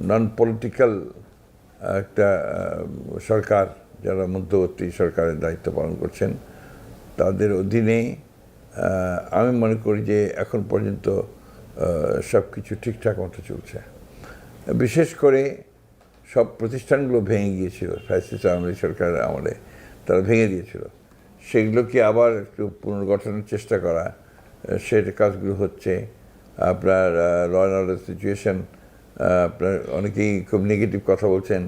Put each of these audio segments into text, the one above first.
Non political একটা সরকার, যারা মধ্যবর্তী সরকারের দায়িত্ব পালন করছেন, তাদের অধীনে আমি মনে করি যে এখন পর্যন্ত সব কিছু ঠিকঠাক মতো চলছে। বিশেষ করে সব প্রতিষ্ঠানগুলো ভেঙে গিয়েছিল ফ্যাসিস্ট আওয়ামী লীগ সরকারের আমলে, তারা ভেঙে দিয়েছিল। সেগুলোকে আবার একটু পুনর্গঠনের চেষ্টা করা, সেটা কাজগুলো হচ্ছে। আপনার ল অ্যান্ড অর্ডার সিচুয়েশন, আপনার অনেকেই খুব নেগেটিভ কথা বলছেন,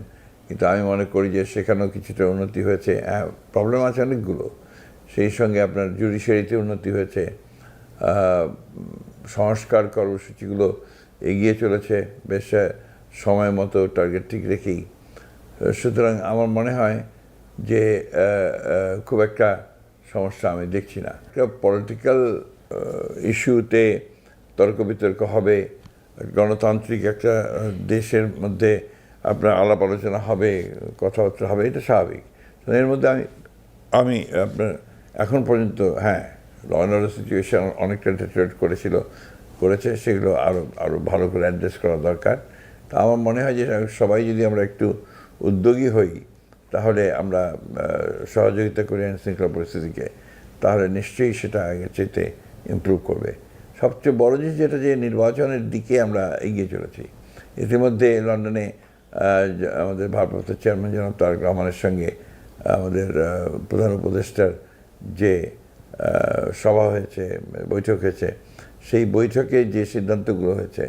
কিন্তু আমি মনে করি যে সেখানেও কিছুটা উন্নতি হয়েছে। প্রবলেম আছে অনেকগুলো, সেই সঙ্গে আপনার জুডিশিয়ারিতে উন্নতি হয়েছে, সংস্কার কর্মসূচিগুলো এগিয়ে চলেছে বেশ সময় মতো টার্গেট ঠিক রেখেই। সুতরাং আমার মনে হয় যে খুব একটা সমস্যা আমি দেখছি না। একটা পলিটিক্যাল ইস্যুতে তর্ক বিতর্ক হবে, গণতান্ত্রিক একটা দেশের মধ্যে আপনার আলাপ আলোচনা হবে, কথাবার্তা হবে, এটা স্বাভাবিক। এর মধ্যে আমি আপনার এখন পর্যন্ত ল অ্যান্ড অর্ডার সিচুয়েশন অনেকটা ডিটেরিওরেট করেছে, সেগুলো আরও ভালো করে অ্যাড্রেস করা দরকার। তা আমার মনে হয় যে সবাই যদি আমরা একটু উদ্যোগী হই, তাহলে আমরা সহযোগিতা করি আইন শৃঙ্খলা পরিস্থিতিকে, তাহলে নিশ্চয়ই সেটা আগের চাইতে ইমপ্রুভ করবে। সবচেয়ে বড় জিনিস যেটা, যে নির্বাচনের দিকে আমরা এগিয়ে চলেছি। ইতিমধ্যে লন্ডনে আমাদের ভারপ্রাপ্ত চেয়ারম্যান জনাব তারেক রহমানের সঙ্গে আমাদের প্রধান উপদেষ্টার যে সভা হয়েছে, বৈঠক হয়েছে, সেই বৈঠকে যে সিদ্ধান্তগুলো হয়েছে,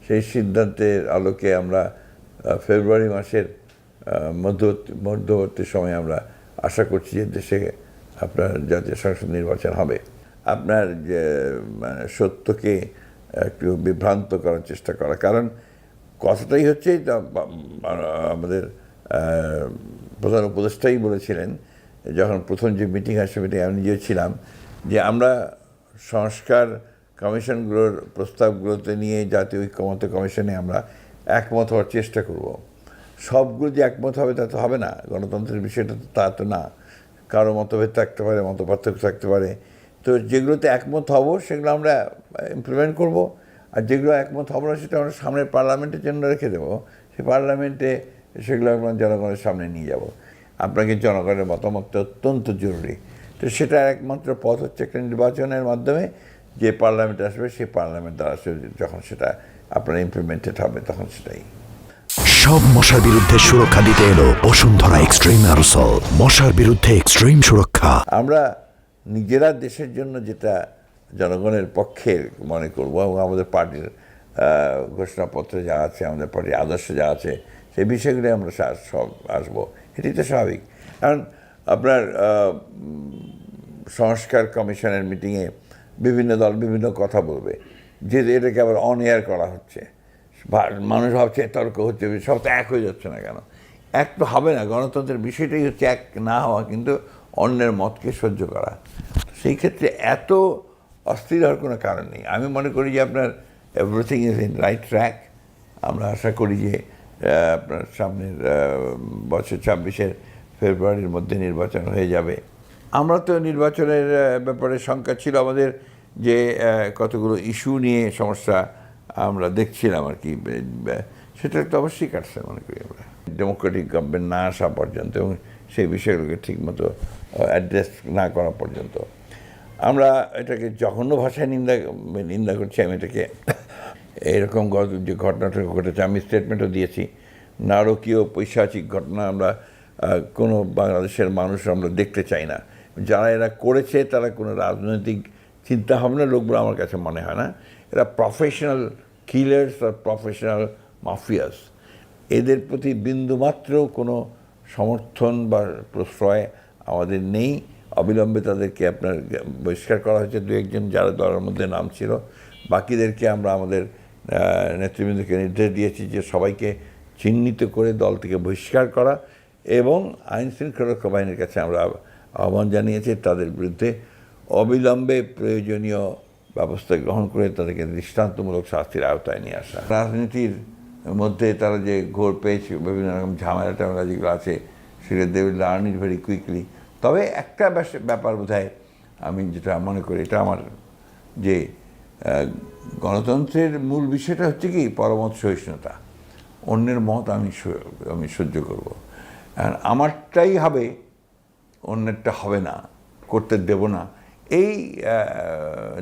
সেই সিদ্ধান্তের আলোকে আমরা ফেব্রুয়ারি মাসের মধ্যবর্তী সময়ে আমরা আশা করছি যে দেশে আপনার জাতীয় সংসদ নির্বাচন হবে। আপনার যে সত্যকে একটু বিভ্রান্ত করার চেষ্টা করা, কারণ কথাটাই হচ্ছে আমাদের প্রধান উপদেষ্টাই বলেছিলেন যখন প্রথম যে মিটিং আসে, মিটিংয়ে আমি নিজেও ছিলাম, যে আমরা সংস্কার কমিশনগুলোর প্রস্তাবগুলোতে নিয়ে জাতীয় ঐক্যমত্য কমিশনে আমরা একমত হওয়ার চেষ্টা করব। সবগুলো যে একমত হবে তা তো হবে না, গণতন্ত্রের বিষয়টা তো তা তো না, কারো মতভেদ থাকতে পারে, মত পার্থক্য থাকতে পারে। তো যেগুলোতে একমত হব সেগুলো আমরা ইমপ্লিমেন্ট করব, আর যেগুলো একমত হব না সেটা আমরা সামনের পার্লামেন্টের জন্য রেখে দেবো। সেই পার্লামেন্টে সেগুলো আমরা জনগণের সামনে নিয়ে যাব। আপনাকে জনগণের মতামতটা অত্যন্ত জরুরি। তো সেটা একমাত্র পথ হচ্ছে একটা নির্বাচনের মাধ্যমে, যে পার্লামেন্টে আসবে সেই পার্লামেন্ট দ্বারা যখন সেটা আপনার ইমপ্লিমেন্টেড হবে, তখন সেটাই। সব মশার বিরুদ্ধে সুরক্ষা দিতে এলো বসুন্ধরা এক্সট্রিম অ্যারোসল, মশার বিরুদ্ধে এক্সট্রিম সুরক্ষা। আমরা নিজেরা দেশের জন্য যেটা জনগণের পক্ষে মনে করবো, এবং আমাদের পার্টির ঘোষণাপত্রে যা আছে, আমাদের পার্টির আদর্শে যা আছে, সেই বিষয়গুলো আমরা সব আসবো, এটাই তো স্বাভাবিক। কারণ আপনার সংস্কার কমিশনের মিটিংয়ে বিভিন্ন দল বিভিন্ন কথা বলবে, যে এটাকে আবার অন এয়ার করা হচ্ছে, মানুষ ভাবছে তর্ক হচ্ছে, সব তো এক হয়ে যাচ্ছে না কেন? এক তো হবে না। গণতন্ত্রের বিষয়টাই হচ্ছে এক না হওয়া, কিন্তু অন্যের মতকে সহ্য করা। সেই ক্ষেত্রে এত অস্থির হওয়ার কোনো কারণ নেই। আমি মনে করি যে আপনার everything is in right track. আমরা আশা করি যে আপনার সামনের বছর 26 ফেব্রুয়ারির মধ্যে নির্বাচন হয়ে যাবে। আমরা তো নির্বাচনের ব্যাপারে শঙ্কা ছিল আমাদের, যে কতগুলো ইস্যু নিয়ে সমস্যা আমরা দেখছিলাম আর কি, সেটা তো অবশ্যই কাটছে মনে করি আমরা, ডেমোক্রেটিক গভর্নমেন্ট না আসা পর্যন্ত এবং সেই বিষয়গুলোকে ঠিকমতো অ্যাড্রেস না করা পর্যন্ত। আমরা এটাকে জঘন্য ভাষায় নিন্দা করছি। আমি এটাকে এরকম যে ঘটনাটা ঘটেছে, আমি স্টেটমেন্টও দিয়েছি, নারকীয় পৈশাচিক ঘটনা আমরা কোনো বাংলাদেশের মানুষ আমরা দেখতে চাই না। যারা এরা করেছে তারা কোনো রাজনৈতিক চিন্তাভাবনার লোক বলে আমার কাছে মনে হয় না। এরা প্রফেশনাল কিলার্স আর প্রফেশনাল মাফিয়াস। এদের প্রতি বিন্দুমাত্র কোনো সমর্থন বা প্রশ্রয় আমাদের নেই। অবিলম্বে তাদেরকে আপনার বহিষ্কার করা হয়েছে, দু একজন যারা দলের মধ্যে নাম ছিল। বাকিদেরকে আমরা আমাদের নেতৃবৃন্দকে নির্দেশ দিয়েছি যে সবাইকে চিহ্নিত করে দল থেকে বহিষ্কার করা, এবং আইন শৃঙ্খলা বাহিনীর কাছে আমরা আহ্বান জানিয়েছি তাদের বিরুদ্ধে অবিলম্বে প্রয়োজনীয় ব্যবস্থা গ্রহণ করে তাদেরকে দৃষ্টান্তমূলক শাস্তির আওতায় নিয়ে আসা। রাজনীতির মধ্যে তারা যে ঘোর পেয়েছে, বিভিন্ন রকম ঝামেলা টামেলা যেগুলো আছে, সেটা they will learn it very quickly. তবে একটা ব্যাপার বোধহয় আমি যেটা মনে করি, এটা আমার, যে গণতন্ত্রের মূল বিষয়টা হচ্ছে কি পরমত সহিষ্ণুতা। অন্যের মত আমি সহ্য করব, আর আমারটাই হবে, অন্যেরটা হবে না, করতে দেব না, এই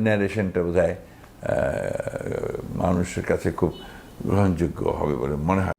ন্যারেশনটা বোধহয় মানুষের কাছে খুব গ্রহণযোগ্য হবে বলে মনে হয়।